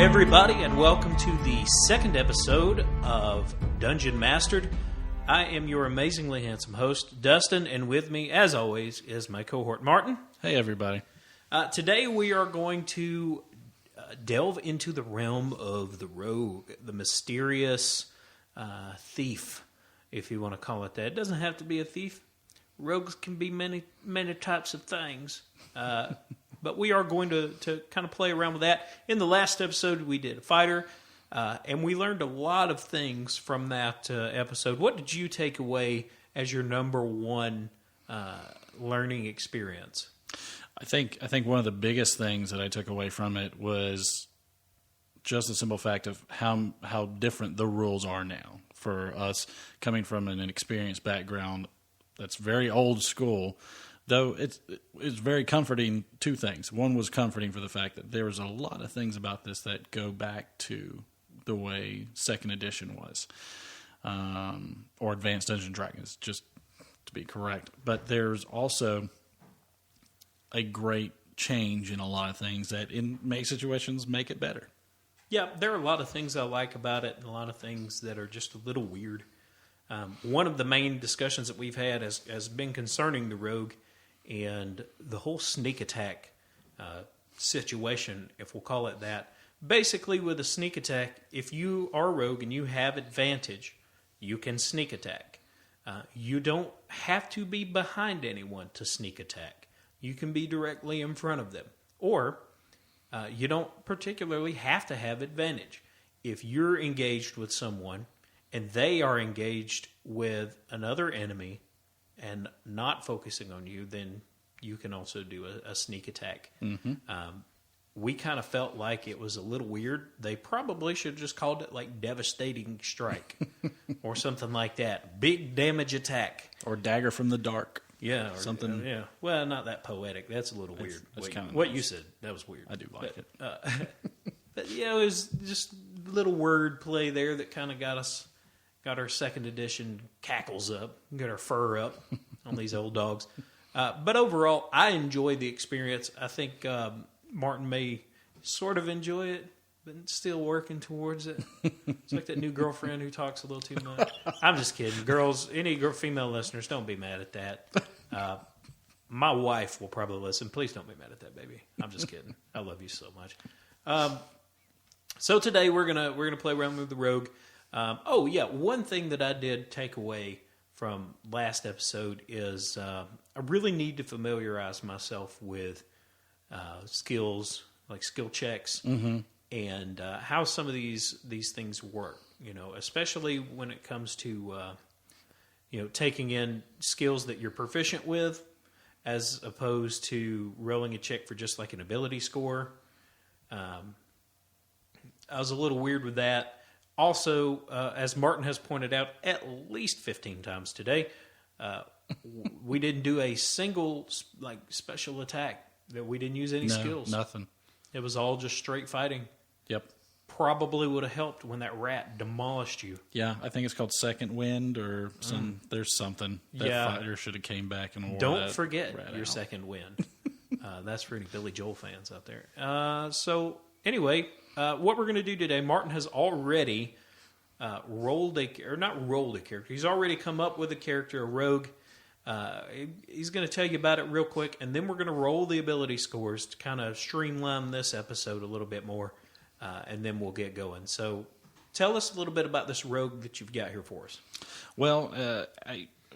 everybody, and welcome to the second episode of Dungeon Mastered. I am your amazingly handsome host, Dustin, and with me, as always, is my cohort, Martin. Hey, everybody. Today we are going to delve into the realm of the rogue, the mysterious thief, if you want to call it that. It doesn't have to be a thief. Rogues can be many, many types of things. But we are going to kind of play around with that. In the last episode, we did a fighter, and we learned a lot of things from that episode. What did you take away as your number one learning experience? I think one of the biggest things that I took away from it was just the simple fact of how different the rules are now for us coming from an experienced background that's very old school. Though it's very comforting, two things. One was comforting for the fact that there was a lot of things about this that go back to the way second edition was, or Advanced Dungeons & Dragons, just to be correct. But there's also a great change in a lot of things that in many situations make it better. Yeah, there are a lot of things I like about it and a lot of things that are just a little weird. One of the main discussions that we've had has been concerning the rogue and the whole sneak attack situation, if we'll call it that. Basically, with a sneak attack, if you are a rogue and you have advantage, you can sneak attack. You don't have to be behind anyone to sneak attack. You can be directly in front of them. Or you don't particularly have to have advantage. If you're engaged with someone and they are engaged with another enemy and not focusing on you, then you can also do a sneak attack. Mm-hmm. We kind of felt like it was a little weird. They probably should have just called it like Devastating Strike or something like that. Big damage attack. Or Dagger from the Dark. Yeah. Or something. Yeah. Well, not that poetic. That's a little weird. That's kind of what nice. you said, that was weird. I do like it. But yeah, it was just a little word play there that kind of got our second edition cackles up, got our fur up on these old dogs. But overall, I enjoy the experience. I think Martin may sort of enjoy it, but still working towards it. It's like that new girlfriend who talks a little too much. I'm just kidding. Girls, any female listeners, don't be mad at that. My wife will probably listen. Please don't be mad at that, baby. I'm just kidding. I love you so much. So today we're gonna play around with the rogue. One thing that I did take away from last episode is I really need to familiarize myself with skills, like skill checks, mm-hmm. and how some of these things work. You know, especially when it comes to taking in skills that you're proficient with, as opposed to rolling a check for just like an ability score. I was a little weird with that. Also, as Martin has pointed out at least 15 times today, we didn't do a single special attack. That we didn't use any skills. Nothing. It was all just straight fighting. Yep. Probably would have helped when that rat demolished you. Yeah, I think it's called Second Wind or some. There's something. That fighter should have came back and wore Don't that forget your out. Second Wind. That's for any Billy Joel fans out there. So anyway, what we're going to do today, Martin has already not rolled a character. He's already come up with a character, a rogue. He's going to tell you about it real quick, and then we're going to roll the ability scores to kind of streamline this episode a little bit more, and then we'll get going. So tell us a little bit about this rogue that you've got here for us. Well,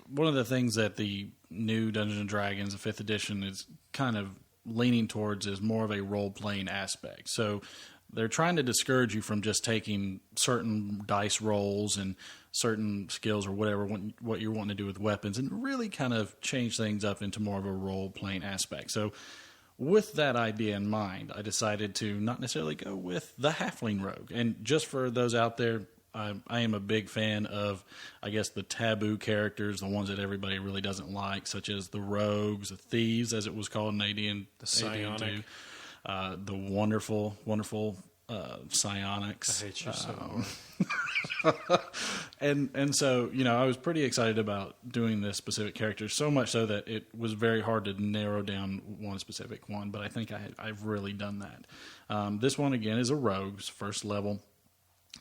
one of the things that the new Dungeons & Dragons, the 5th edition, is kind of leaning towards is more of a role-playing aspect. So they're trying to discourage you from just taking certain dice rolls and certain skills or whatever, what you're wanting to do with weapons, and really kind of change things up into more of a role-playing aspect. So with that idea in mind, I decided to not necessarily go with the Halfling Rogue. And just for those out there, I am a big fan of, I guess, the taboo characters, the ones that everybody really doesn't like, such as the rogues, the thieves, as it was called in AD&D, the psionic, the wonderful psionics. I hate you so hard. And so, I was pretty excited about doing this specific character, so much so that it was very hard to narrow down one specific one, but I think I've really done that. This one, again, is a rogue's first level,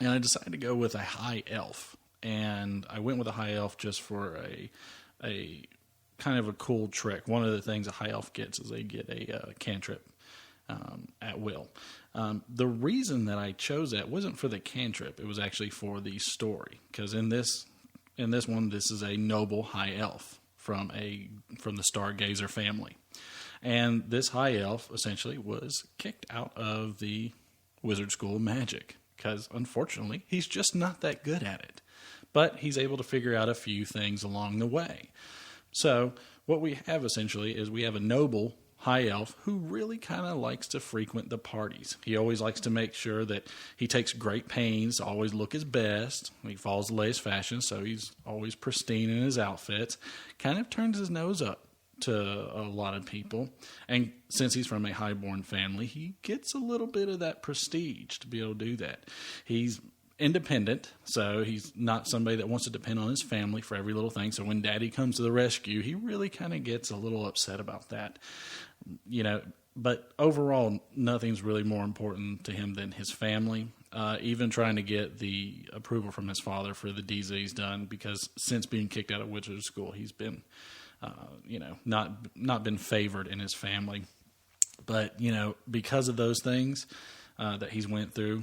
and I decided to go with a high elf, and I went with a high elf just for a kind of a cool trick. One of the things a high elf gets is they get a cantrip at will. The reason that I chose that wasn't for the cantrip; it was actually for the story. Because in this one, this is a noble high elf from the Stargazer family, and this high elf essentially was kicked out of the Wizard School of Magic because, unfortunately, he's just not that good at it. But he's able to figure out a few things along the way. So what we have essentially is we have a noble high elf who really kind of likes to frequent the parties. He always likes to make sure that he takes great pains to always look his best. He follows the latest fashion, so he's always pristine in his outfits. Kind of turns his nose up to a lot of people. And since he's from a highborn family, he gets a little bit of that prestige to be able to do that. He's independent, so he's not somebody that wants to depend on his family for every little thing. So when Daddy comes to the rescue, he really kind of gets a little upset about that. But overall, nothing's really more important to him than his family. Even trying to get the approval from his father for the deeds that he's done, because since being kicked out of Wizard School, he's been, not been favored in his family. But because of those things that he's went through,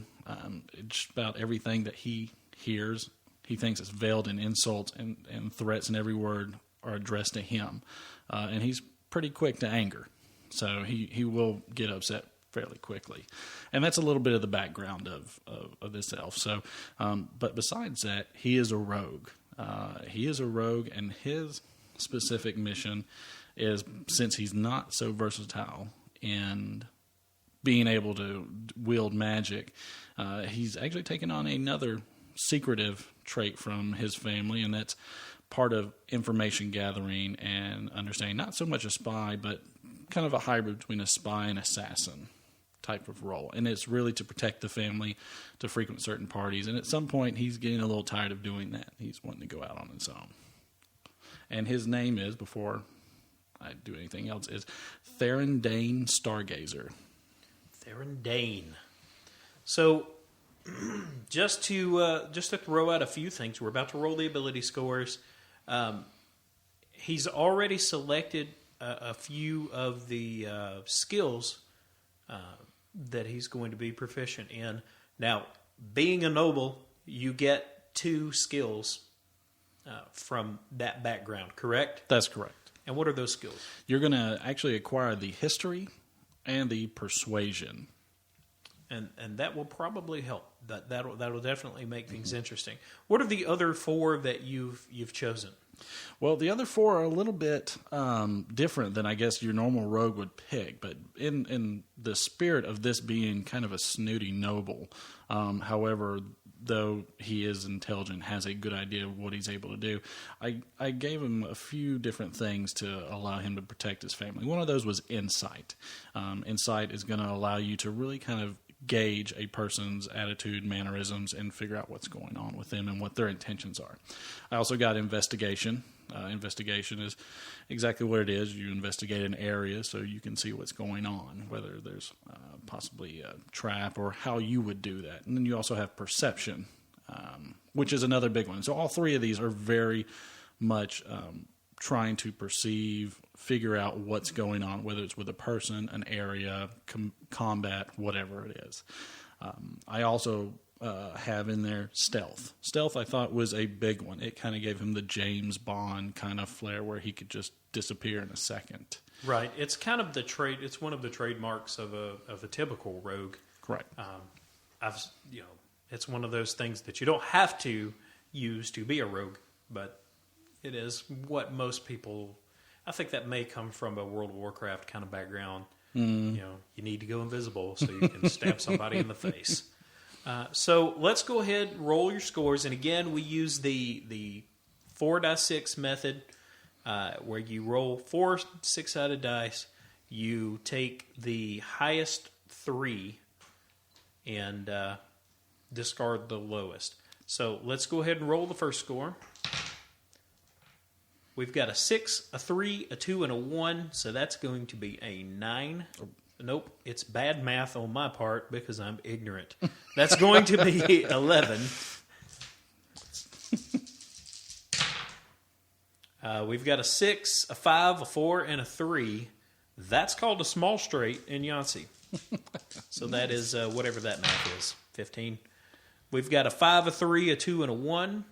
just about everything that he hears, he thinks it's veiled in insults and threats, and every word are addressed to him. And he's pretty quick to anger. So he will get upset fairly quickly. And that's a little bit of the background of this elf. So, but besides that, he is a rogue. He is a rogue, and his specific mission is, since he's not so versatile in being able to wield magic, he's actually taken on another secretive trait from his family, and that's part of information gathering and understanding. Not so much a spy, but kind of a hybrid between a spy and assassin type of role. And it's really to protect the family, to frequent certain parties. And at some point, he's getting a little tired of doing that. He's wanting to go out on his own. And his name is, before I do anything else, is Theron Dane Stargazer. Theron Dane. So, just to throw out a few things, we're about to roll the ability scores. He's already selected a few of the skills that he's going to be proficient in. Now, being a noble, you get 2 skills from that background, correct? That's correct. And what are those skills? You're going to actually acquire the history and the persuasion. And that will probably help. That'll definitely make things interesting. What are the other 4 that you've chosen? Well, the other 4 are a little bit different than I guess your normal rogue would pick, but in the spirit of this being kind of a snooty noble, however, though he is intelligent, has a good idea of what he's able to do, I gave him a few different things to allow him to protect his family. One of those was insight. Insight is going to allow you to really kind of gauge a person's attitude, mannerisms, and figure out what's going on with them and what their intentions are. I also got investigation. Investigation is exactly what it is. You investigate an area so you can see what's going on, whether there's possibly a trap or how you would do that. And then you also have perception, which is another big one. So all 3 of these are very much trying to perceive, figure out what's going on, whether it's with a person, an area, combat, whatever it is. I also have in there stealth. Stealth, I thought, was a big one. It kind of gave him the James Bond kind of flair where he could just disappear in a second. Right. It's kind of it's one of the trademarks of a typical rogue. Correct. It's one of those things that you don't have to use to be a rogue, but it is what most people. I think that may come from a World of Warcraft kind of background. You need to go invisible so you can stab somebody in the face. So let's go ahead and roll your scores. And again, we use the 4-6 method, where you roll 4 6-sided dice. You take the highest 3 and discard the lowest. So let's go ahead and roll the first score. We've got a 6, a 3, a 2, and a 1, so that's going to be a 9. Nope, it's bad math on my part because I'm ignorant. That's going to be 11. We've got a 6, a 5, a 4, and a 3. That's called a small straight in Yahtzee. So that is whatever that math is, 15. We've got a 5, a 3, a 2, and a 1.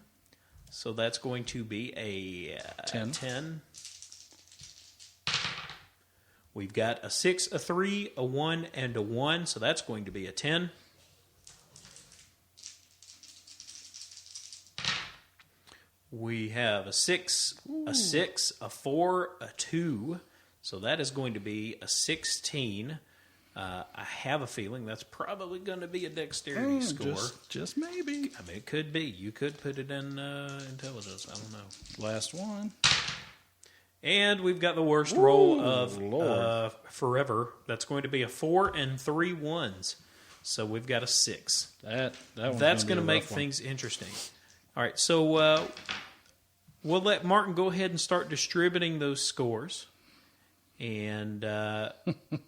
So that's going to be a 10. We've got a 6, a 3, a 1, and a 1. So that's going to be a 10. We have a 6, a 6, a 4, a 2. So that is going to be a 16. I have a feeling that's probably going to be a dexterity score. Just maybe. I mean, it could be. You could put it in intelligence. I don't know. Last one. And we've got the worst roll of forever. That's going to be a 4 and 3 ones. So we've got a 6. That's going to make things interesting. All right, so we'll let Martin go ahead and start distributing those scores. And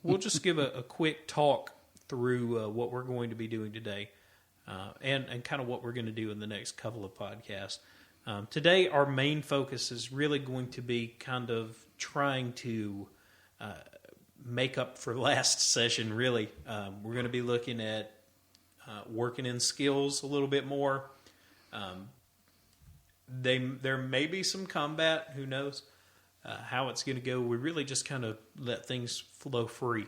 we'll just give a quick talk through what we're going to be doing today and kind of what we're going to do in the next couple of podcasts. Today, our main focus is really going to be kind of trying to make up for last session, really. We're going to be looking at working in skills a little bit more. There may be some combat, who knows? How it's going to go. We really just kind of let things flow free.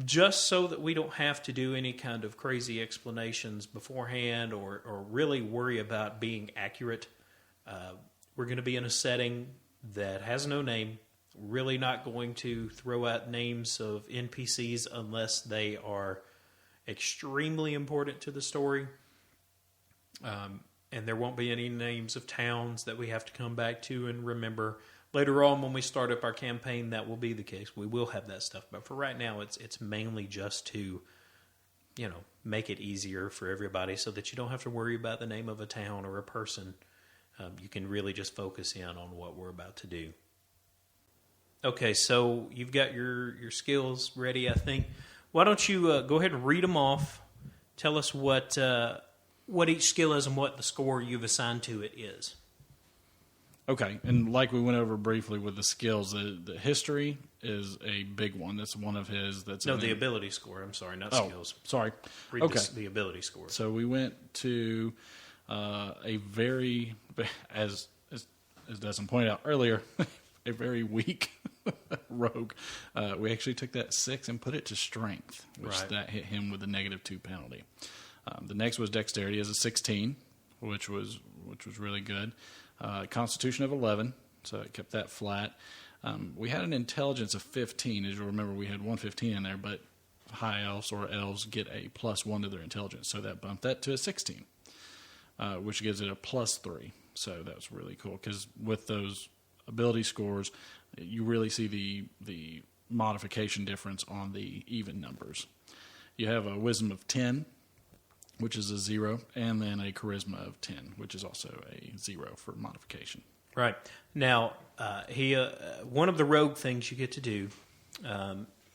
Just so that we don't have to do any kind of crazy explanations beforehand or really worry about being accurate. We're going to be in a setting that has no name. Really not going to throw out names of NPCs unless they are extremely important to the story. And there won't be any names of towns that we have to come back to and remember. Later on, when we start up our campaign, that will be the case. We will have that stuff. But for right now, it's mainly just to, make it easier for everybody so that you don't have to worry about the name of a town or a person. You can really just focus in on what we're about to do. Okay, so you've got your skills ready, I think. Why don't you go ahead and read them off. Tell us what each skill is and what the score you've assigned to it is. Okay, and like we went over briefly with the skills, the history is a big one. That's one of his. The ability score. I'm sorry, not skills. Sorry. Read the ability score. So we went to a very, as Desmond pointed out earlier, a very weak rogue. We actually took that 6 and put it to strength, which that hit him with a -2 penalty. The next was dexterity as a 16, which was really good. Constitution of 11, so it kept that flat. We had an intelligence of 15. As you'll remember, we had 115 in there, but high elves or elves get a +1 to their intelligence, so that bumped that to a 16, which gives it a +3. So that was really cool, because with those ability scores, you really see the modification difference on the even numbers. You have a wisdom of 10, which is a 0, and then a charisma of 10, which is also a 0 for modification. Right. Now, one of the rogue things you get to do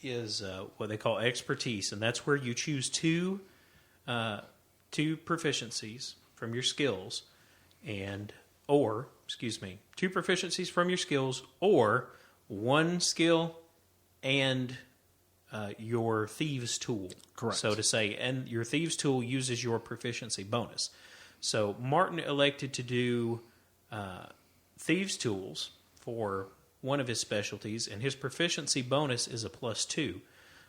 is what they call expertise, and that's where you choose two proficiencies from your skills, two proficiencies from your skills, or one skill and your thieves' tool. Correct. So to say, and your thieves' tool uses your proficiency bonus. So Martin elected to do thieves' tools for one of his specialties, and his proficiency bonus is a +2.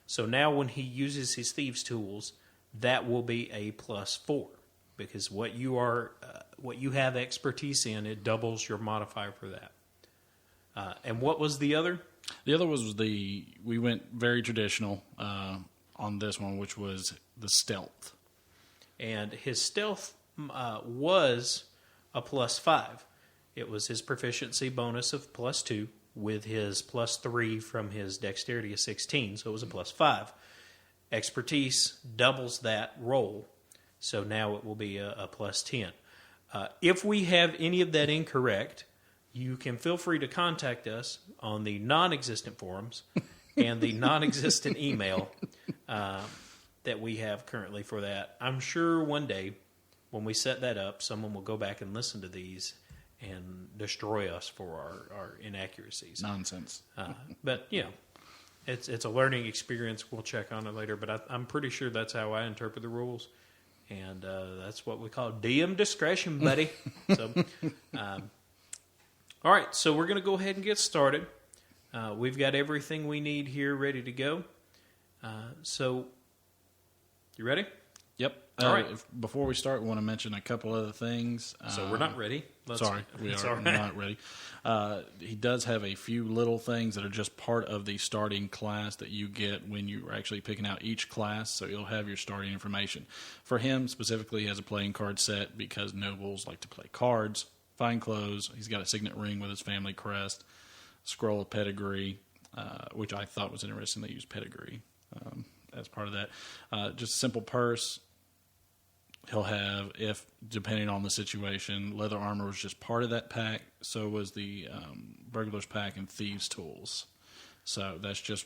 So now when he uses his thieves' tools, that will be a +4, because what you have expertise in, it doubles your modifier for that. And what was the other? The other was we went very traditional on this one, which was the stealth. And his stealth was a +5. It was his proficiency bonus of +2 with his +3 from his dexterity of 16, so it was a +5. Expertise doubles that roll, so now it will be a plus 10. If we have any of that incorrect, you can feel free to contact us on the non-existent forums and the non-existent email that we have currently for that. I'm sure one day when we set that up, someone will go back and listen to these and destroy us for our inaccuracies. Nonsense. But, you know, it's a learning experience. We'll check on it later, but I'm pretty sure that's how I interpret the rules. And that's what we call DM discretion, buddy. So, all right, so we're going to go ahead and get started. We've got everything we need here ready to go. So, you ready? Yep. All right. Before we start, we want to mention a couple other things. So we're not ready. Sorry, we are not ready. He does have a few little things that are just part of the starting class that you get when you're actually picking out each class, so you'll have your starting information. For him, specifically, he has a playing card set because nobles like to play cards, fine clothes. He's got a signet ring with his family crest, scroll of pedigree, which I thought was interesting. They use pedigree as part of that. Just a simple purse. He'll have, if depending on the situation, leather armor was just part of that pack. So was the burglar's pack and thieves' tools. So that's just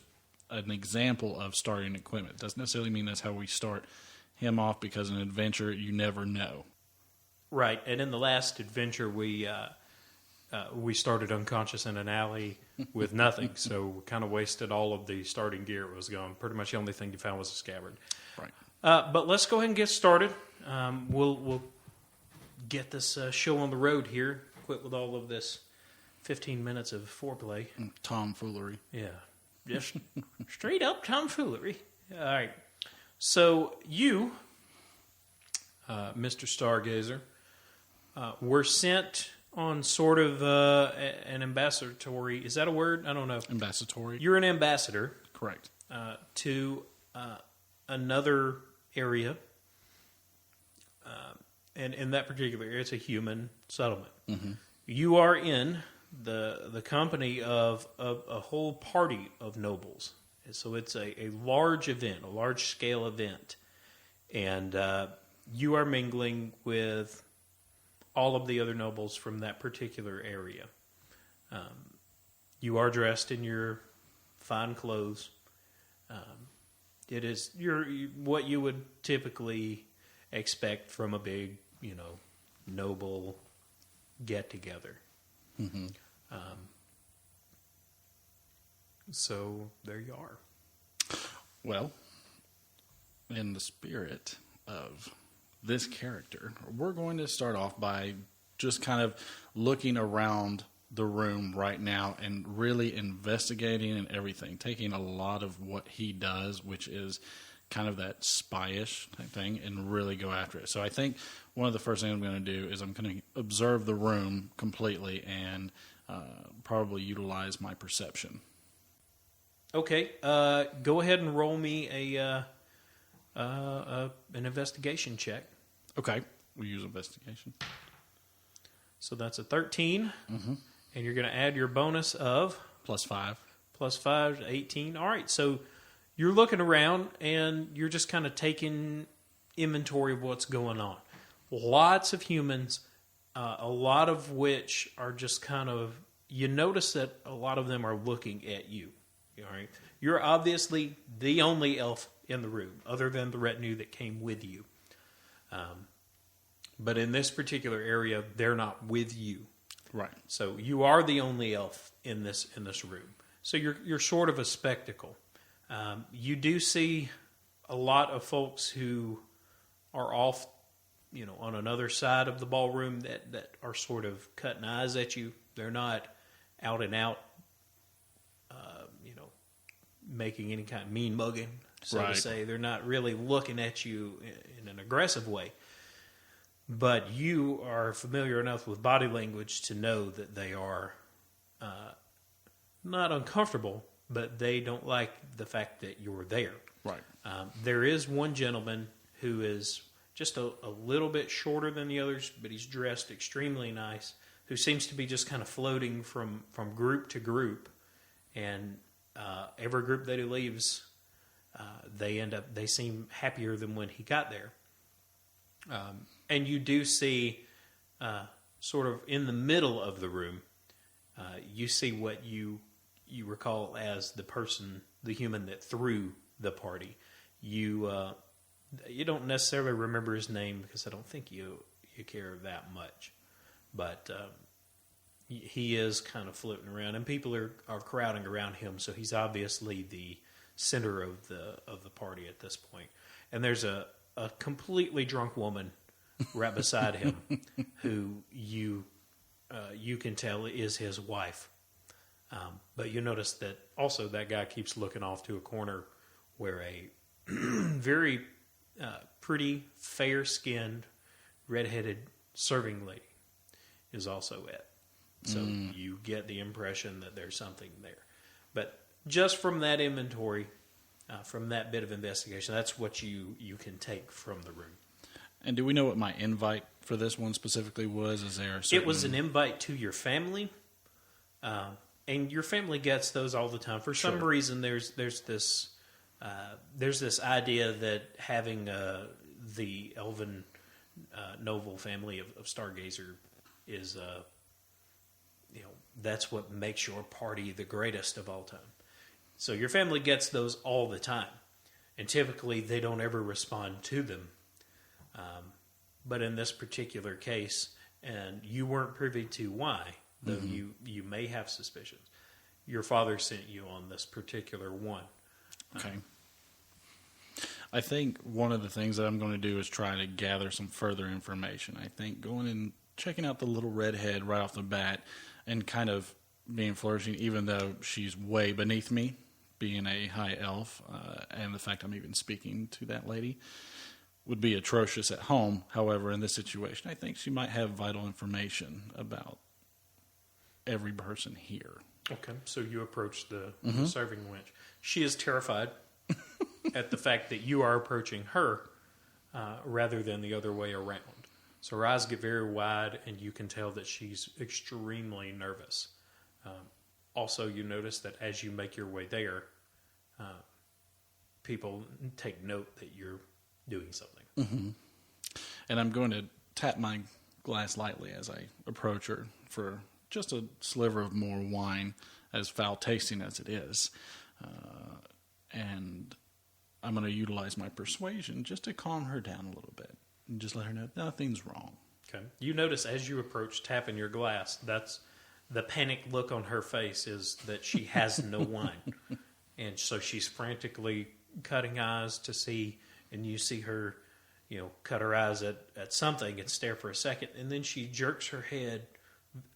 an example of starting equipment. Doesn't necessarily mean that's how we start him off, because in an adventure you never know. Right, and in the last adventure we started unconscious in an alley with nothing, so we kind of wasted all of the starting gear. It was gone. Pretty much the only thing you found was a scabbard. Right. But let's go ahead and get started. We'll get this show on the road here. Quit with all of this 15 minutes of foreplay. Tomfoolery. Yeah, just straight up tomfoolery. All right. So you, Mr. Stargazer, were sent on sort of an ambassadatory. Is that a word? I don't know. Ambassadatory. You're an ambassador. Correct. To another area. And in that particular area, it's a human settlement. Mm-hmm. You are in the company of a whole party of nobles. So it's a large event, a large-scale event. And you are mingling with all of the other nobles from that particular area. You are dressed in your fine clothes. It is what you would typically expect from a big, noble get-together. Mm-hmm. So there you are. Well, in the spirit of this character, we're going to start off by just kind of looking around the room right now and really investigating and everything, taking a lot of what he does, which is kind of that spy-ish type thing, and really go after it. So I think one of the first things I'm going to do is I'm going to observe the room completely and probably utilize my perception. Okay, go ahead and roll me an investigation check. Okay, we'll use investigation. So that's a 13, mm-hmm. And you're going to add your bonus of? +5. +5 to 18. All right, so you're looking around, and you're just kind of taking inventory of what's going on. Lots of humans, a lot of which are just kind of, you notice that a lot of them are looking at you. All right? You're obviously the only elf in the room, other than the retinue that came with you. But in this particular area, they're not with you. Right. So you are the only elf in this room. So you're sort of a spectacle. You do see a lot of folks who are off, on another side of the ballroom that are sort of cutting eyes at you. They're not out and out, making any kind of mean mugging, so to say. They're not really looking at you in an aggressive way. But you are familiar enough with body language to know that they are not uncomfortable, but they don't like the fact that you're there. Right. There is one gentleman who is just a little bit shorter than the others, but he's dressed extremely nice, who seems to be just kind of floating from group to group. And every group that he leaves, They seem happier than when he got there. And you do see, sort of in the middle of the room, you see what you recall as the human that threw the party. You don't necessarily remember his name because I don't think you care that much, but he is kind of floating around, and people are crowding around him. So he's obviously the center of the party at this point. And there's a completely drunk woman right beside him who you can tell is his wife. But you notice that also that guy keeps looking off to a corner where a very pretty, fair-skinned, red-headed serving lady is also at. So you get the impression that there's something there. But just from that inventory, from that bit of investigation, that's what you can take from the room. And do we know what my invite for this one specifically was? Is there a certain... It was an invite to your family, and your family gets those all the time. For some reason, there's this idea that having the elven noble family of Stargazer is that's what makes your party the greatest of all time. So your family gets those all the time, and typically they don't ever respond to them. But in this particular case, and you weren't privy to why, though you may have suspicions, your father sent you on this particular one. Okay. I think one of the things that I'm going to do is try to gather some further information. I think going and checking out the little redhead right off the bat and kind of being flourishing, even though she's way beneath me, being a high elf, and the fact I'm even speaking to that lady would be atrocious at home. However, in this situation, I think she might have vital information about every person here. Okay, so you approach the serving wench. She is terrified at the fact that you are approaching her rather than the other way around. So her eyes get very wide, and you can tell that she's extremely nervous. Also, you notice that as you make your way there, people take note that you're doing something. Mm-hmm. And I'm going to tap my glass lightly as I approach her for just a sliver of more wine, as foul tasting as it is. And I'm going to utilize my persuasion just to calm her down a little bit and just let her know nothing's wrong. Okay. You notice as you approach tapping your glass, that's the panic look on her face is that she has no wine. And so she's frantically cutting eyes to see, and you see her, cut her eyes at something and stare for a second, and then she jerks her head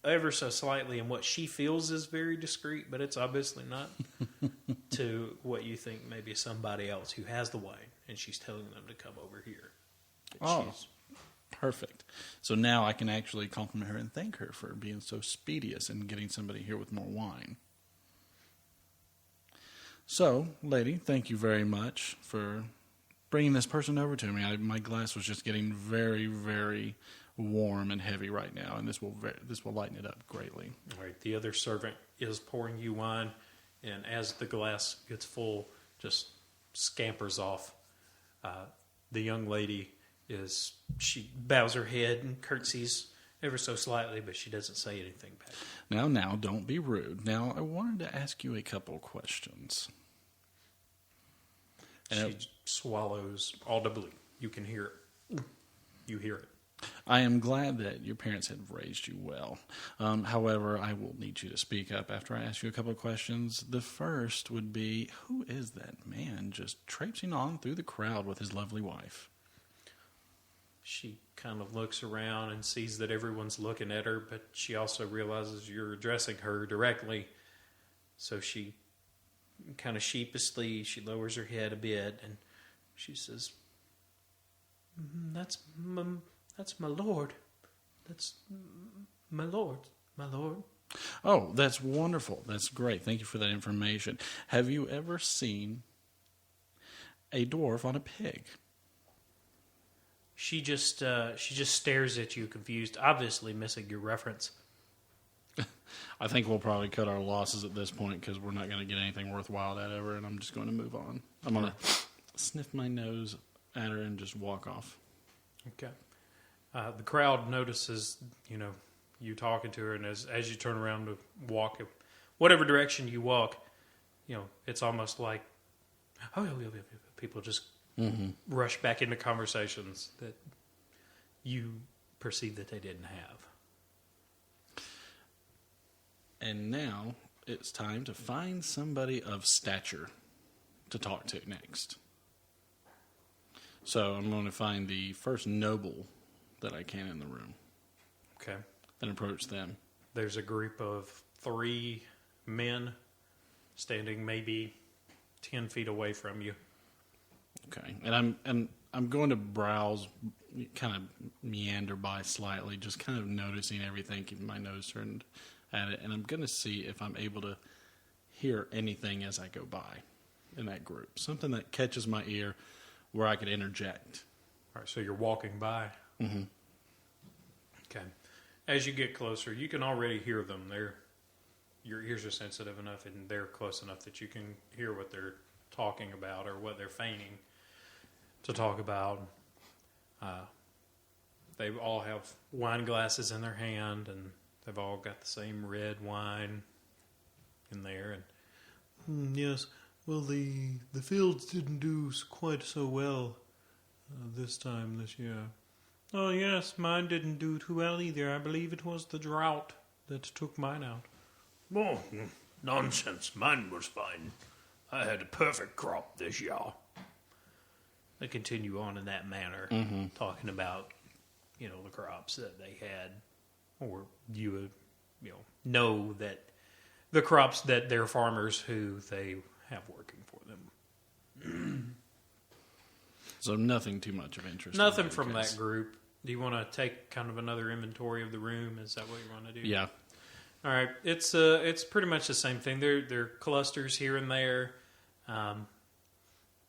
ever so slightly in what she feels is very discreet, but it's obviously not, to what you think maybe somebody else who has the wine, and she's telling them to come over here. Perfect. So now I can actually compliment her and thank her for being so speedious and getting somebody here with more wine. So, lady, thank you very much for bringing this person over to me. My glass was just getting very, very warm and heavy right now, and this will lighten it up greatly. All right. The other servant is pouring you wine, and as the glass gets full, just scampers off. The young lady she bows her head and curtsies ever so slightly, but she doesn't say anything back. Now, don't be rude. Now, I wanted to ask you a couple questions. She swallows audibly. You can hear it. You hear it. I am glad that your parents had raised you well. However, I will need you to speak up after I ask you a couple of questions. The first would be, who is that man just traipsing on through the crowd with his lovely wife? She kind of looks around and sees that everyone's looking at her, but she also realizes you're addressing her directly. So she kind of sheepishly, she lowers her head a bit, and she says, That's my lord. That's my lord. My lord. Oh, that's wonderful. That's great. Thank you for that information. Have you ever seen a dwarf on a pig? She just stares at you, confused, obviously missing your reference. I think we'll probably cut our losses at this point because we're not going to get anything worthwhile out of her, and I'm just going to move on. I'm going to sniff my nose at her and just walk off. Okay. The crowd notices, you talking to her, and as you turn around to walk, whatever direction you walk, it's almost like, people just rush back into conversations that you perceive that they didn't have. And now it's time to find somebody of stature to talk to next. So I'm going to find the first noble that I can in the room. Okay. And approach them. There's a group of 3 men standing maybe 10 feet away from you. Okay. And I'm going to browse, kind of meander by slightly, just kind of noticing everything, keeping my nose turned at it, and I'm going to see if I'm able to hear anything as I go by in that group. Something that catches my ear where I could interject. All right, so you're walking by. Mm-hmm. Okay. As you get closer, you can already hear them. Your ears are sensitive enough, and they're close enough that you can hear what they're talking about or what they're feigning to talk about. They all have wine glasses in their hand, and they've all got the same red wine in there. And yes, well, the fields didn't do quite so well this year. Oh, yes, mine didn't do too well either. I believe it was the drought that took mine out. Oh, nonsense. Mine was fine. I had a perfect crop this year. They continue on in that manner, talking about, the crops that they had, or you would, know that the crops that their farmers who they have working for them. So nothing too much of interest. Nothing from that group. Do you want to take kind of another inventory of the room? Is that what you want to do? Yeah. All right. It's pretty much the same thing. They're clusters here and there.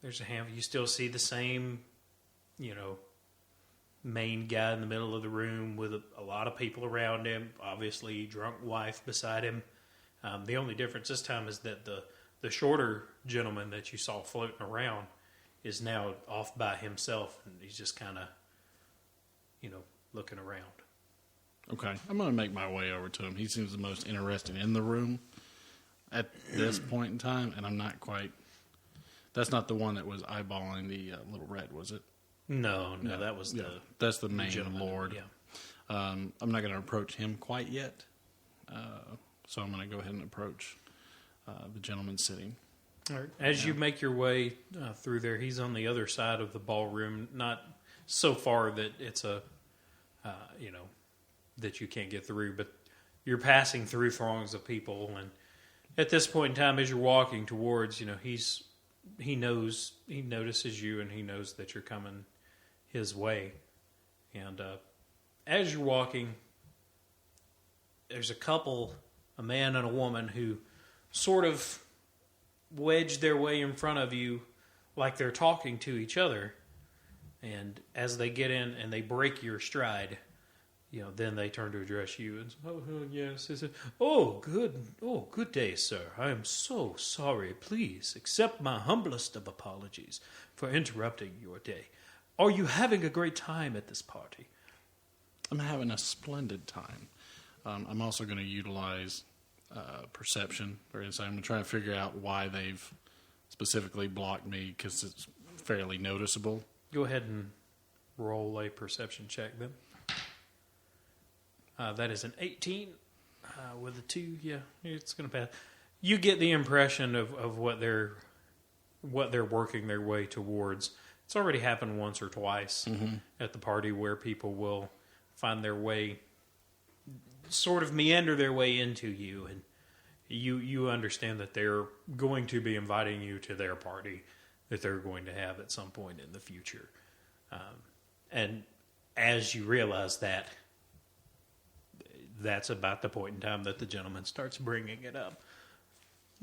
There's a handful. You still see the same, main guy in the middle of the room with a lot of people around him. Obviously, drunk wife beside him. The only difference this time is that the shorter gentleman that you saw floating around is now off by himself, and he's just kind of, looking around. Okay. I'm going to make my way over to him. He seems the most interested in the room at this point in time, and I'm not quite... That's not the one that was eyeballing the little red, was it? No, that was that's the main lord. Yeah. I'm not going to approach him quite yet, so I'm going to go ahead and approach the gentleman sitting. All right. As you make your way through there, he's on the other side of the ballroom, not so far that it's that you can't get through, but you're passing through throngs of people, and at this point in time, as you're walking towards, he notices you, and he knows that you're coming his way, and as you're walking, there's a man and a woman who sort of wedge their way in front of you like they're talking to each other, and as they get in and they break your stride, then they turn to address you and say, oh yes, good day, sir. I am so sorry. Please accept my humblest of apologies for interrupting your day. Are you having a great time at this party? I'm having a splendid time. I'm also going to utilize perception or insight. I'm going to try and figure out why they've specifically blocked me, because it's fairly noticeable. Go ahead and roll a perception check then. That is an 18 with a 2. Yeah, it's going to pass. You get the impression of what they're working their way towards. It's already happened once or twice at the party where people will find their way, sort of meander their way into you, and you understand that they're going to be inviting you to their party that they're going to have at some point in the future. And as you realize that, that's about the point in time that the gentleman starts bringing it up.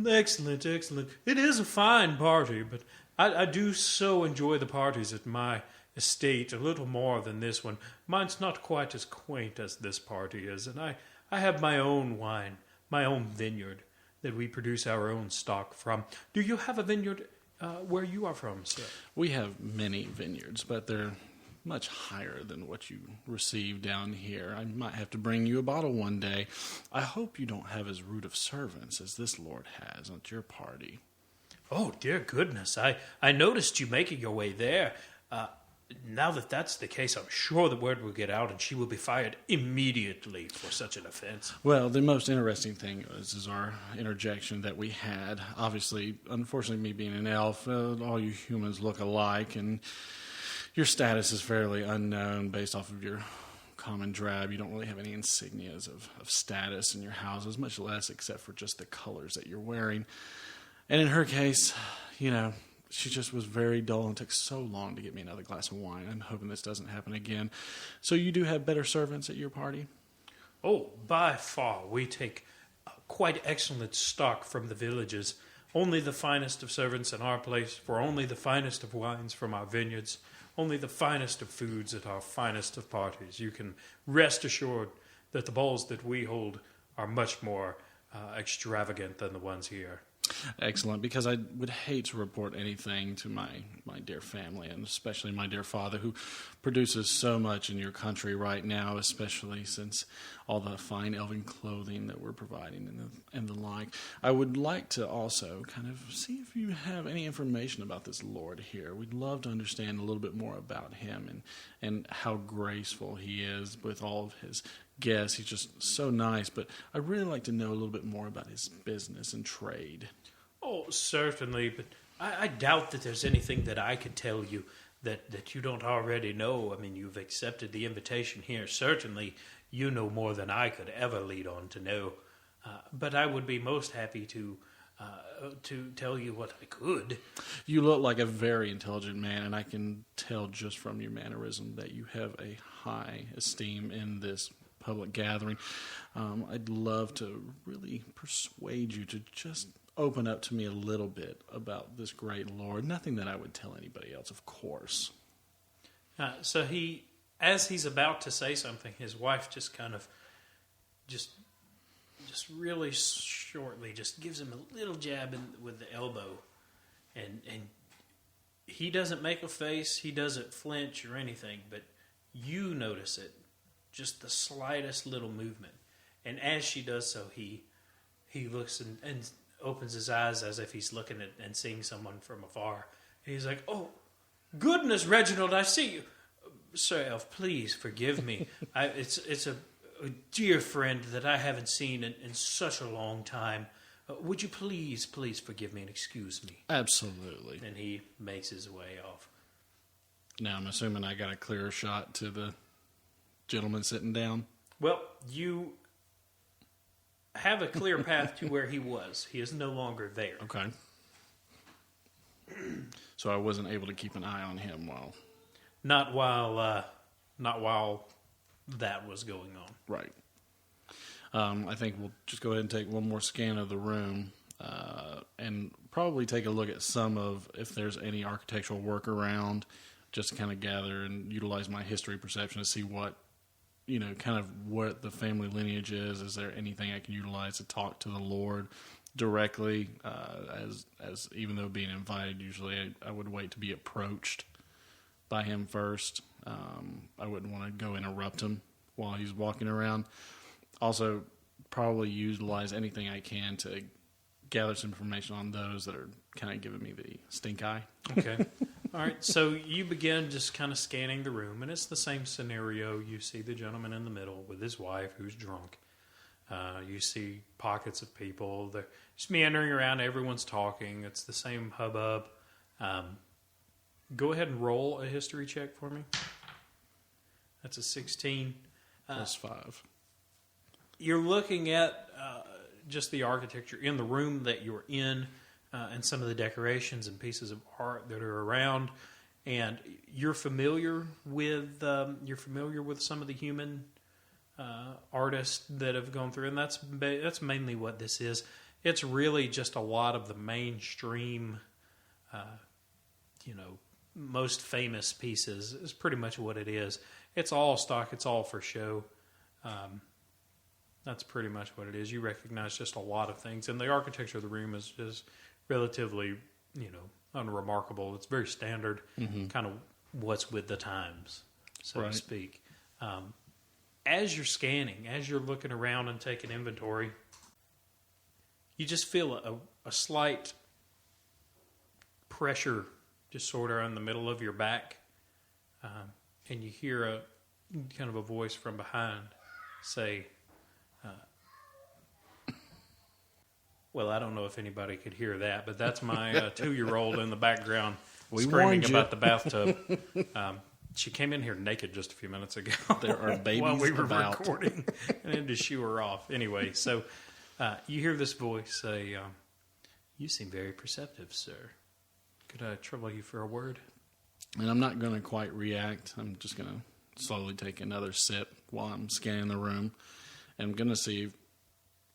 Excellent, excellent. It is a fine party, but I do so enjoy the parties at my estate a little more than this one. Mine's not quite as quaint as this party is, and I have my own wine. my own vineyard that we produce our own stock from. Do you have a vineyard where you are from, sir? We have many vineyards, but they're much higher than what you receive down here. I might have to bring you a bottle one day. I hope you don't have as rude of servants as this lord has at your party. Oh, dear goodness. I noticed you making your way there. Now that that's the case, I'm sure the word will get out and she will be fired immediately for such an offense. Well, the most interesting thing is our interjection that we had. Obviously, unfortunately, me being an elf, all you humans look alike, and your status is fairly unknown based off of your common drab. You don't really have any insignias of status in your houses, much less except for just the colors that you're wearing. And in her case, she just was very dull and took so long to get me another glass of wine. I'm hoping this doesn't happen again. So you do have better servants at your party? Oh, by far. We take quite excellent stock from the villages. Only the finest of servants in our place, for only the finest of wines from our vineyards, only the finest of foods at our finest of parties. You can rest assured that the balls that we hold are much more extravagant than the ones here. Excellent, because I would hate to report anything to my dear family, and especially my dear father, who produces so much in your country right now, especially since all the fine elven clothing that we're providing and the like. I would like to also kind of see if you have any information about this lord here. We'd love to understand a little bit more about him and how graceful he is with all of his guests. He's just so nice, but I'd really like to know a little bit more about his business and trade. Oh, certainly, but I doubt that there's anything that I could tell you that you don't already know. I mean, you've accepted the invitation here. Certainly, you know more than I could ever lead on to know. But I would be most happy to tell you what I could. You look like a very intelligent man, and I can tell just from your mannerism that you have a high esteem in this public gathering. I'd love to really persuade you to just open up to me a little bit about this great lord. Nothing that I would tell anybody else, of course. So as he's about to say something, his wife just kind of, just really shortly, just gives him a little jab with the elbow, and he doesn't make a face, he doesn't flinch or anything, but you notice it, just the slightest little movement. And as she does so, he looks and opens his eyes as if he's looking at and seeing someone from afar. And he's like, "Oh, goodness, Reginald, I see you. Sir Elf, please forgive me. It's a dear friend that I haven't seen in such a long time. Would you please forgive me and excuse me?" Absolutely. And he makes his way off. Now, I'm assuming I got a clear shot to the gentleman sitting down. Well, you have a clear path to where he was. He is no longer there. Okay. So I wasn't able to keep an eye on him while... Not while that was going on. Right. I think we'll just go ahead and take one more scan of the room and probably take a look at some of, if there's any architectural work around, just to kind of gather and utilize my history perception to see what, kind of what the family lineage is. Is there anything I can utilize to talk to the Lord directly? As even though being invited, usually I would wait to be approached by him first. I wouldn't want to go interrupt him while he's walking around. Also, probably utilize anything I can to gather some information on those that are kind of giving me the stink eye. Okay. All right. So you begin just kind of scanning the room, and it's the same scenario. You see the gentleman in the middle with his wife who's drunk. You see pockets of people. They're just meandering around. Everyone's talking. It's the same hubbub. Go ahead and roll a history check for me. That's a 16. Plus 5. You're looking at just the architecture in the room that you're in, and some of the decorations and pieces of art that are around, and you're familiar with some of the human artists that have gone through, and that's mainly what this is. It's really just a lot of the mainstream, most famous pieces is pretty much what it is. It's all stock. It's all for show. That's pretty much what it is. You recognize just a lot of things, and the architecture of the room is just relatively, unremarkable. It's very standard, kind of what's with the times, so to speak. As you're scanning, as you're looking around and taking inventory, you just feel a slight pressure just sort of in the middle of your back, and you hear a kind of a voice from behind say, well, I don't know if anybody could hear that, but that's my 2-year-old in the background screaming about the bathtub. She came in here naked just a few minutes ago. There are babies while we were about. recording, and I had to shoo her off. Anyway, so you hear this voice say, "You seem very perceptive, sir. Could I trouble you for a word?" And I'm not going to quite react. I'm just going to slowly take another sip while I'm scanning the room. And I'm going to see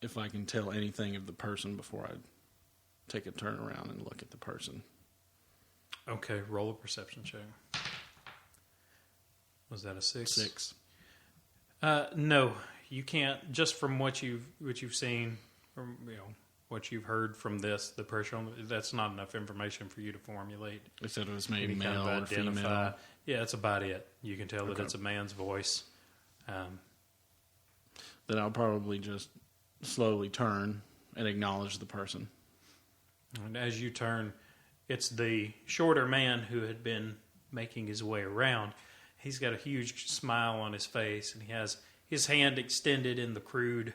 if I can tell anything of the person before I take a turn around and look at the person. Okay, roll a perception check. Was that a 6? 6. No, you can't. Just from what you've seen, from what you've heard from the person, that's not enough information for you to formulate. They said it was maybe Any kind male of or female. Yeah, that's about it. You can tell that it's a man's voice. Then I'll probably just slowly turn and acknowledge the person. And as you turn, it's the shorter man who had been making his way around. He's got a huge smile on his face, and he has his hand extended in the crude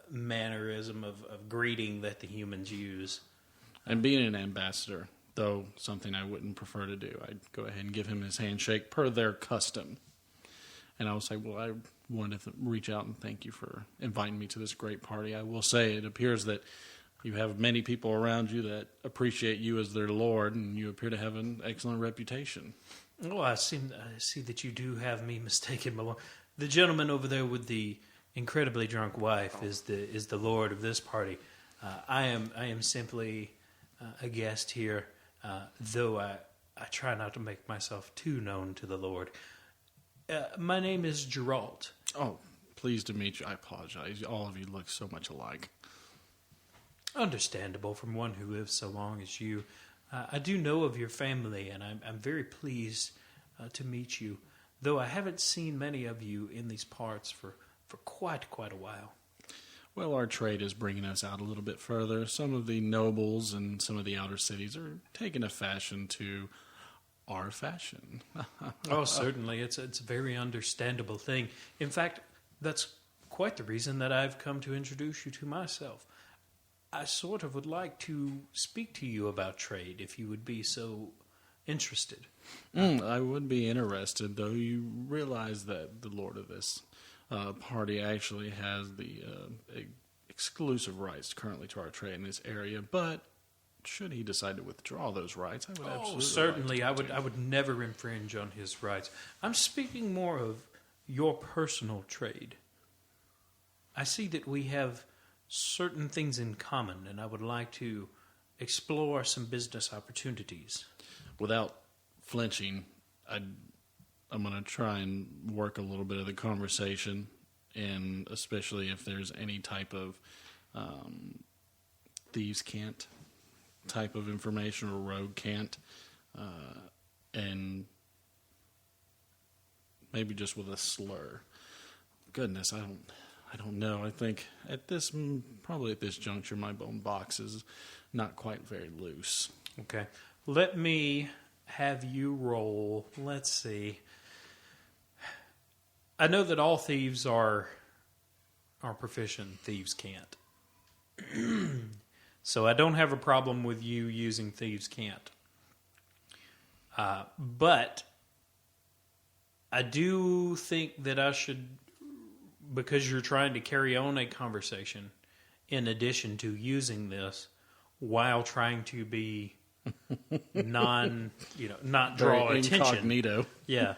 mannerism of greeting that the humans use. And being an ambassador, though something I wouldn't prefer to do, I'd go ahead and give him his handshake per their custom. And I will say, well, I wanted to reach out and thank you for inviting me to this great party. I will say it appears that you have many people around you that appreciate you as their lord, and you appear to have an excellent reputation. Oh, I see that you do have me mistaken, Malone. The gentleman over there with the incredibly drunk wife is the lord of this party. I am simply a guest here, though I try not to make myself too known to the Lord. My name is Geralt. Oh, pleased to meet you. I apologize. All of you look so much alike. Understandable from one who lives so long as you. I do know of your family, and I'm very pleased to meet you, though I haven't seen many of you in these parts for quite a while. Well, our trade is bringing us out a little bit further. Some of the nobles and some of the outer cities are taking a fashion to our fashion. Oh, certainly. It's a very understandable thing. In fact, that's quite the reason that I've come to introduce you to myself. I sort of would like to speak to you about trade, if you would be so interested. I would be interested, though you realize that the lord of this party actually has the exclusive rights currently to our trade in this area, but should he decide to withdraw those rights, I would absolutely certainly. like to I would never infringe on his rights. I'm speaking more of your personal trade. I see that we have certain things in common, and I would like to explore some business opportunities. Without flinching, I'm going to try and work a little bit of the conversation, and especially if there's any type of thieves' cant type of information or rogue cant, and maybe just with a slur. Goodness, I don't know. I think probably at this juncture, my bone box is not quite very loose. Okay. Let me have you roll. Let's see. I know that all thieves are proficient. Thieves can't. So I don't have a problem with you using thieves can't. But I do think that I should, because you're trying to carry on a conversation in addition to using this while trying to be not draw Very attention. Incognito. Yeah.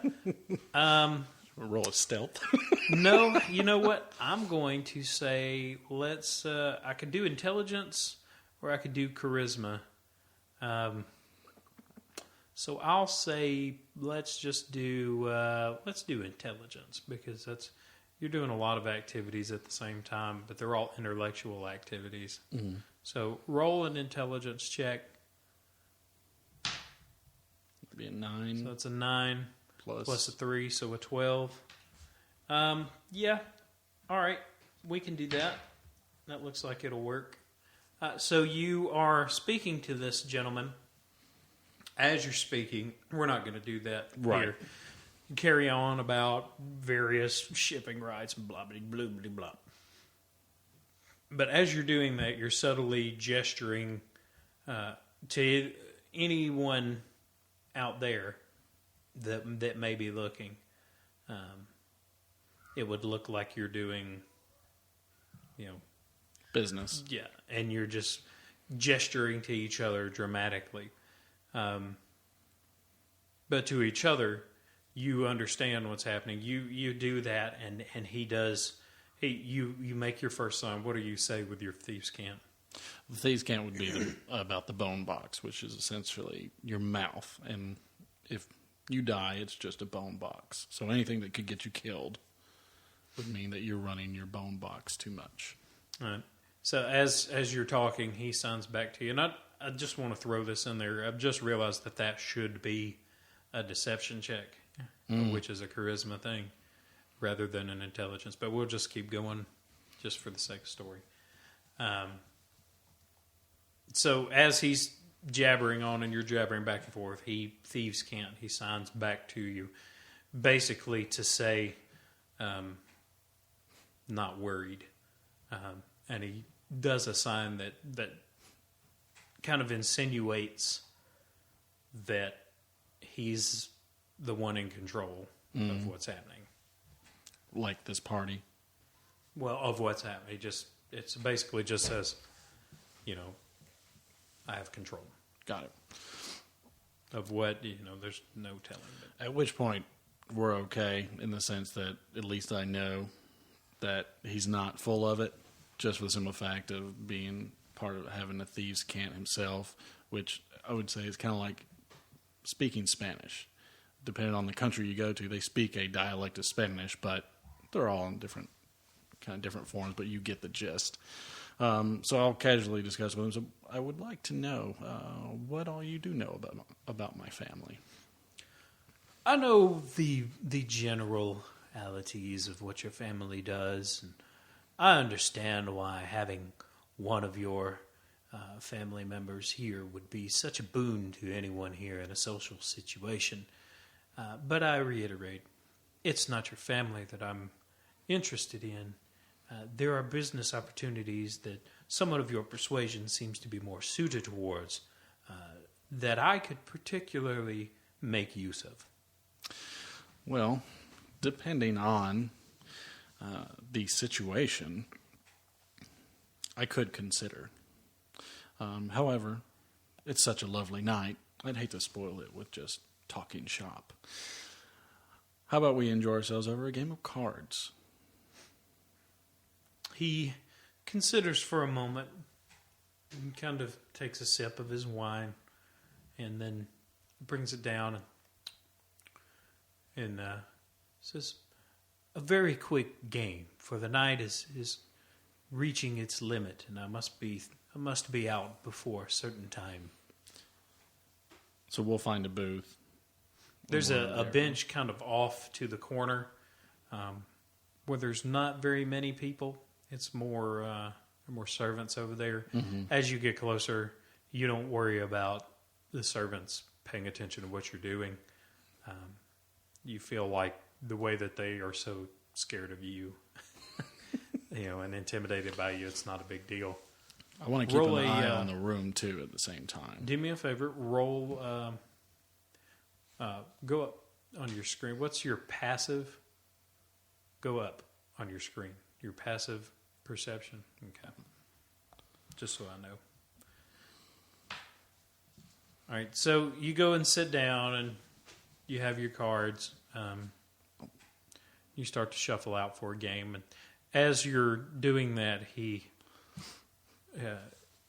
Roll a stealth. No, you know what? I'm going to say I could do intelligence or I could do charisma. So I'll say let's do intelligence, because that's you're doing a lot of activities at the same time, but they're all intellectual activities. Mm-hmm. So roll an intelligence check. It'd be a 9 So it's a 9 plus a 3, so a 12. Yeah. All right. We can do that. That looks like it'll work. So you are speaking to this gentleman. As you're speaking, we're not going to do that here. You carry on about various shipping rights and blah, blah, blah, blah, blah. But as you're doing that, you're subtly gesturing to anyone out there that may be looking. It would look like you're doing, business. Yeah, and you're just gesturing to each other dramatically. But to each other, you understand what's happening. You do that, and he does. You make your first sign. What do you say with your thieves' cant? The thieves' cant would be about the bone box, which is essentially your mouth. And if you die, it's just a bone box. So anything that could get you killed would mean that you're running your bone box too much. All right. So as you're talking, he signs back to you. And I just want to throw this in there. I've just realized that should be a deception check, which is a charisma thing, rather than an intelligence. But we'll just keep going just for the sake of story. So as he's jabbering on and you're jabbering back and forth, he thieves can't. He signs back to you basically to say, not worried. And he does a sign that kind of insinuates that he's the one in control of what's happening. Like this party. Well, of what's happening. It's basically just says, I have control. Got it. Of what, there's no telling. But. At which point, we're okay in the sense that at least I know that he's not full of it, just for the simple fact of being part of having a thieves' cant himself, which I would say is kind of like speaking Spanish. Depending on the country you go to, they speak a dialect of Spanish, but they're all in different forms, but you get the gist. So I'll casually discuss with him. So I would like to know what all you do know about my family. I know the generalities of what your family does, and I understand why having one of your family members here would be such a boon to anyone here in a social situation. But I reiterate, it's not your family that I'm interested in. There are business opportunities that someone of your persuasion seems to be more suited towards that I could particularly make use of. Well, depending on the situation, I could consider. However, it's such a lovely night, I'd hate to spoil it with just talking shop. How about we enjoy ourselves over a game of cards? He considers for a moment and kind of takes a sip of his wine and then brings it down and says, a very quick game, for the night is reaching its limit, and I must be out before a certain time. So we'll find a booth. There's a bench kind of off to the corner where there's not very many people. It's more servants over there. Mm-hmm. As you get closer, you don't worry about the servants paying attention to what you're doing. You feel like the way that they are so scared of you, and intimidated by you, it's not a big deal. I want to keep an eye on the room, too, at the same time. Do me a favor. Roll. Go up on your screen. What's your passive? Go up on your screen. Your passive perception. Okay. Just so I know. All right. So you go and sit down, and you have your cards. You start to shuffle out for a game, and as you're doing that, he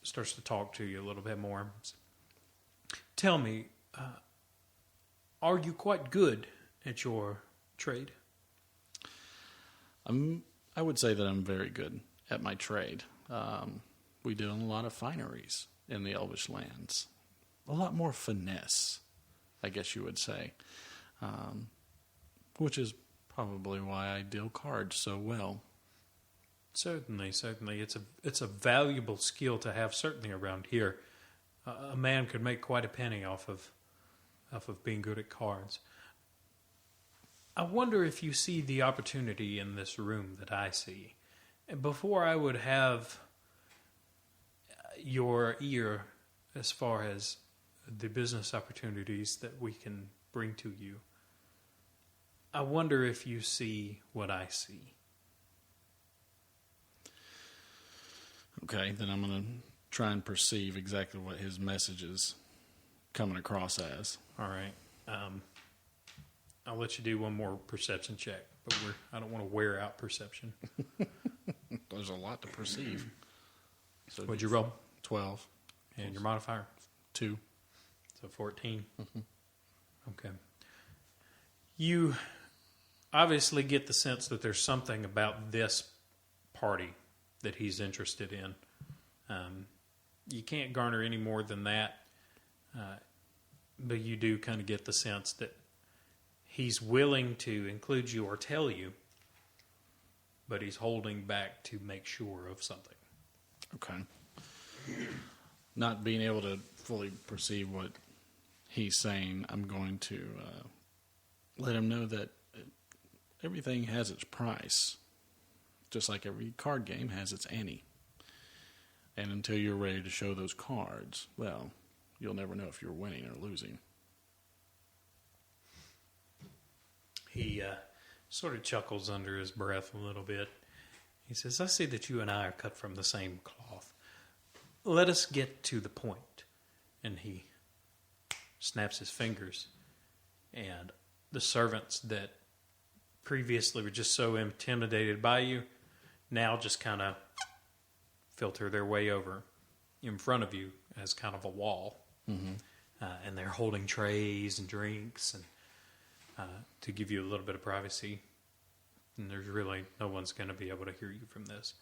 starts to talk to you a little bit more. Tell me, are you quite good at your trade? I would say that I'm very good at my trade. We deal in a lot of fineries in the Elvish lands. A lot more finesse, I guess you would say. Which is probably why I deal cards so well. Certainly. It's a valuable skill to have, certainly around here. A man could make quite a penny off of being good at cards. I wonder if you see the opportunity in this room that I see. And before I would have your ear as far as the business opportunities that we can bring to you, I wonder if you see what I see. Okay, then I'm going to try and perceive exactly what his message is coming across as. All right. I'll let you do one more perception check, but I don't want to wear out perception. There's a lot to perceive. So What'd you roll? 12. And your modifier? 2. So 14. Mm-hmm. Okay. You obviously get the sense that there's something about this party that he's interested in. You can't garner any more than that, but you do kind of get the sense that he's willing to include you or tell you, but he's holding back to make sure of something. Okay. Not being able to fully perceive what he's saying, I'm going to let him know that everything has its price, just like every card game has its ante. And until you're ready to show those cards, well, you'll never know if you're winning or losing. He sort of chuckles under his breath a little bit. He says, I see that you and I are cut from the same cloth. Let us get to the point. And he snaps his fingers. And the servants that previously were just so intimidated by you now just kind of filter their way over in front of you as kind of a wall. Mm-hmm. And they're holding trays and drinks and to give you a little bit of privacy. And there's really no one's going to be able to hear you from this.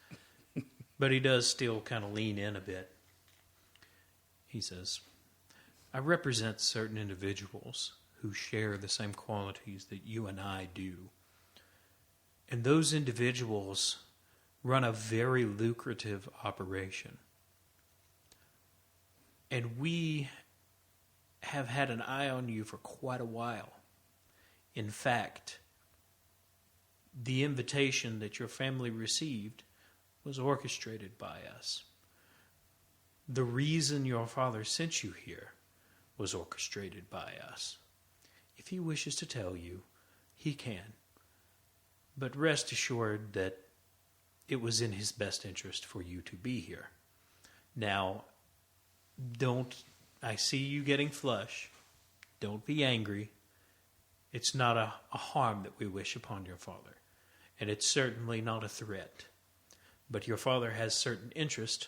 But he does still kind of lean in a bit. He says, I represent certain individuals who share the same qualities that you and I do. And those individuals run a very lucrative operation. And we have had an eye on you for quite a while. In fact, the invitation that your family received was orchestrated by us. The reason your father sent you here was orchestrated by us. If he wishes to tell you, he can. But rest assured that it was in his best interest for you to be here. Now, I see you getting flush. Don't be angry. It's not a harm that we wish upon your father. And it's certainly not a threat. But your father has certain interest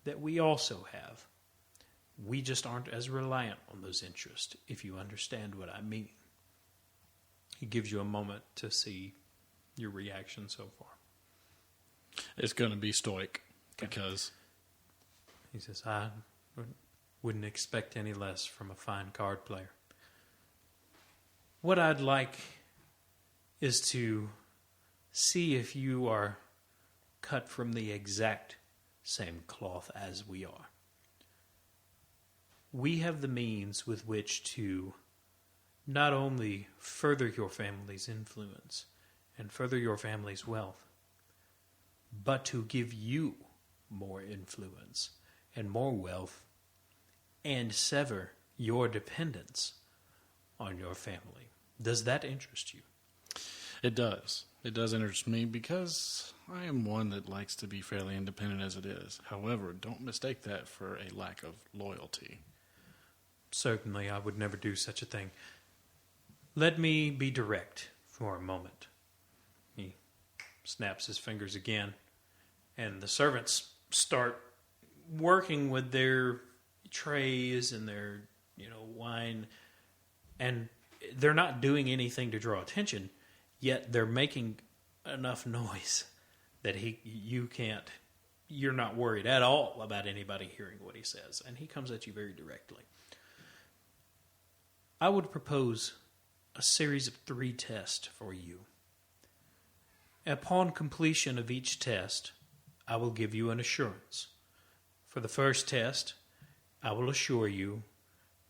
that we also have. We just aren't as reliant on those interests, if you understand what I mean. He gives you a moment to see your reaction so far. It's going to be stoic because... He says, I wouldn't expect any less from a fine card player. What I'd like is to see if you are cut from the exact same cloth as we are. We have the means with which to not only further your family's influence and further your family's wealth, but to give you more influence and more wealth and sever your dependence on your family. Does that interest you? It does. It does interest me because I am one that likes to be fairly independent as it is. However, don't mistake that for a lack of loyalty. Certainly, I would never do such a thing. Let me be direct for a moment. He snaps his fingers again, and the servants start working with their trays and their, wine, and they're not doing anything to draw attention, yet they're making enough noise that you're not worried at all about anybody hearing what he says. And he comes at you very directly. I would propose a series of 3 tests for you. Upon completion of each test, I will give you an assurance. For the first test, I will assure you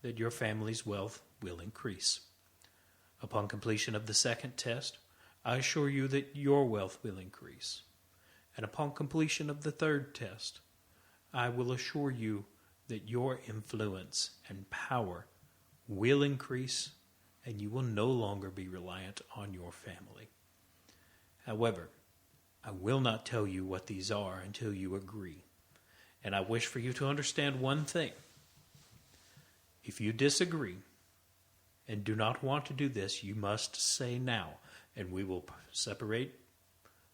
that your family's wealth will increase. Upon completion of the second test, I assure you that your wealth will increase. And upon completion of the third test, I will assure you that your influence and power will increase, and you will no longer be reliant on your family. However, I will not tell you what these are until you agree. And I wish for you to understand one thing. If you disagree and do not want to do this, you must say now, and we will separate.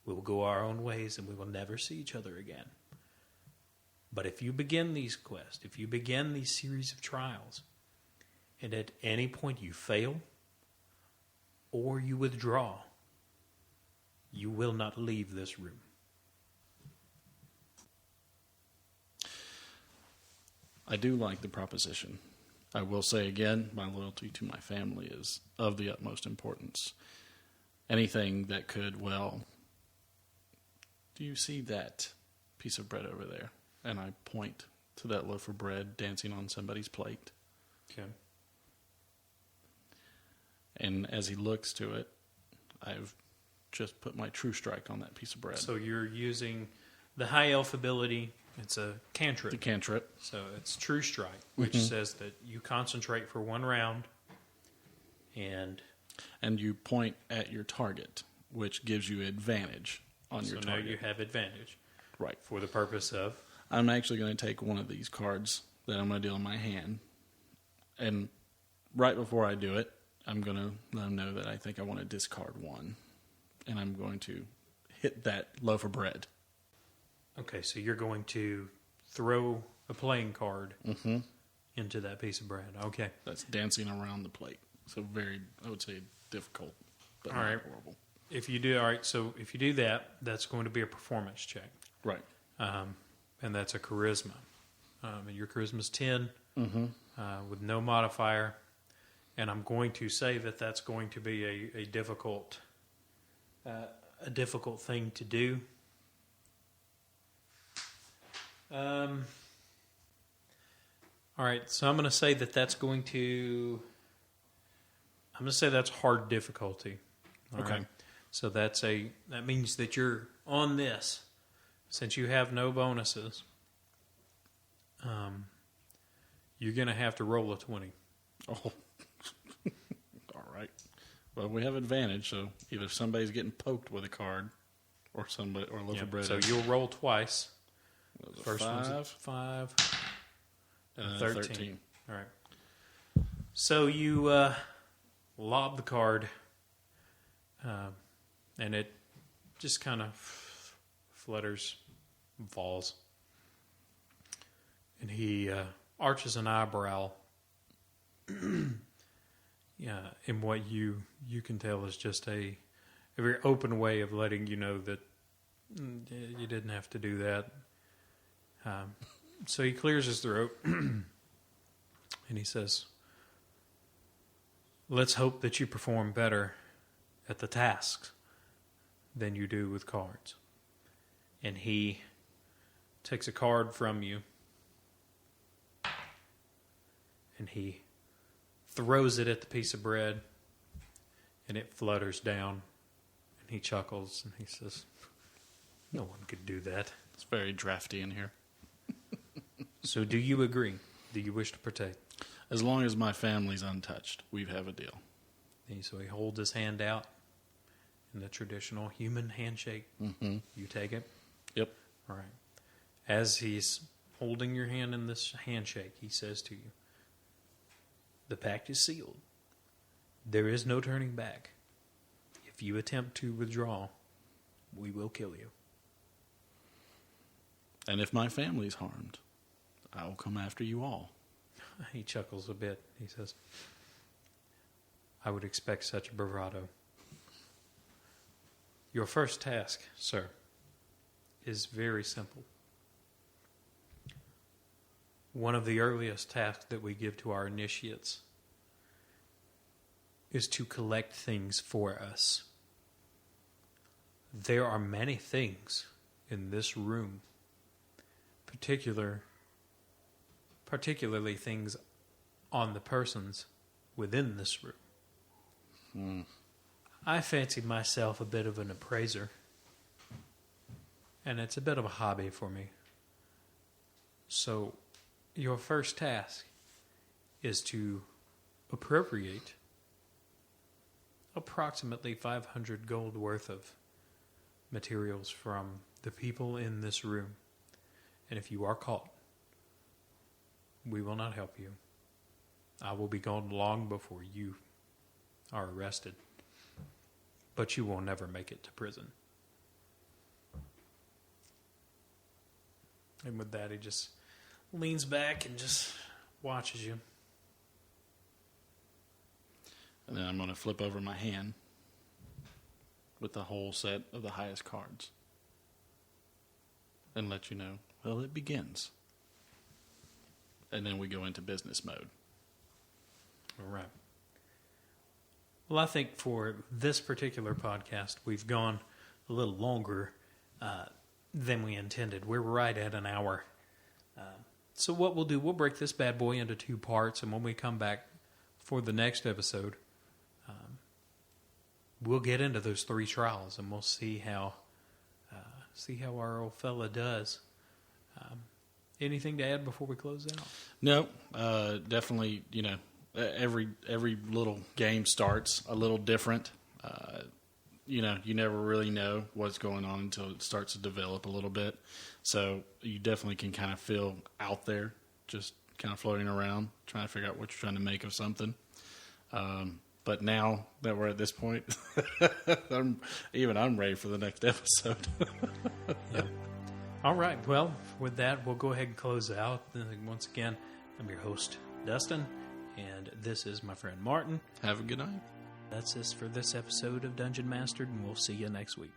We will go our own ways, and we will never see each other again. But if you begin these quests, if you begin these series of trials, and at any point you fail or you withdraw, you will not leave this room. I do like the proposition. I will say again, my loyalty to my family is of the utmost importance. Anything that could, well, do you see that piece of bread over there? And I point to that loaf of bread dancing on somebody's plate. Okay. And as he looks to it, I've just put my true strike on that piece of bread. So you're using the high elf ability. It's a cantrip. The cantrip. So it's True Strike, which says that you concentrate for 1 round, and you point at your target, which gives you advantage on your target. So now you have advantage. Right. For the purpose of? I'm actually going to take one of these cards that I'm going to deal in my hand, and right before I do it, I'm going to let them know that I think I want to discard 1, and I'm going to hit that loaf of bread. Okay, so you're going to throw a playing card into that piece of bread. Okay. That's dancing around the plate. So very, I would say, difficult, but All not right. horrible. If you do that, that's going to be a performance check. Right. And that's a charisma. And your charisma's 10 with no modifier. And I'm going to say that that's going to be a difficult thing to do. All right, so I'm going to say that's going to. I'm going to say that's hard difficulty. All Okay. right? So that means that you're on this, since you have no bonuses. You're going to have to roll a 20. Oh. All right. Well, we have advantage, so either somebody's getting poked with a card, or a loaf of bread. So you'll roll twice. First one's a 5 and 13. All right. So you lob the card, and it just kind of flutters and falls. And he arches an eyebrow. Yeah, in what you can tell is just a very open way of letting you know that you didn't have to do that. So he clears his throat, and he says, "Let's hope that you perform better at the tasks than you do with cards." And he takes a card from you, and he throws it at the piece of bread, and it flutters down, and he chuckles, and he says, "No one could do that." It's very drafty in here. So do you agree? Do you wish to partake? As long as my family's untouched, we have a deal. So he holds his hand out in the traditional human handshake. Mm-hmm. You take it? Yep. All right. As he's holding your hand in this handshake, he says to you, "The pact is sealed. There is no turning back. If you attempt to withdraw, we will kill you." And if my family's harmed, I will come after you all. He chuckles a bit. He says, "I would expect such bravado." Your first task, sir, is very simple. One of the earliest tasks that we give to our initiates is to collect things for us. There are many things in this room, particularly things on the persons within this room. I fancy myself a bit of an appraiser, and it's a bit of a hobby for me. So, your first task is to appropriate approximately 500 gold worth of materials from the people in this room. And if you are caught, we will not help you. I will be gone long before you are arrested. But you will never make it to prison. And with that, he just leans back and just watches you. And then I'm going to flip over my hand with the whole set of the highest cards. And let you know, well, it begins. And then we go into business mode. All right. Well, I think for this particular podcast, we've gone a little longer than we intended. We're right at an hour. So what we'll do, we'll break this bad boy into 2 parts, and when we come back for the next episode, we'll get into those 3 trials, and we'll see how our old fella does. Anything to add before we close out? No, definitely, every little game starts a little different. You never really know what's going on until it starts to develop a little bit. So you definitely can kind of feel out there, just kind of floating around, trying to figure out what you're trying to make of something. But now that we're at this point, I'm ready for the next episode. Yeah. All right. Well, with that, we'll go ahead and close out. Once again, I'm your host, Dustin, and this is my friend Martin. Have a good night. That's it for this episode of Dungeon Mastered, and we'll see you next week.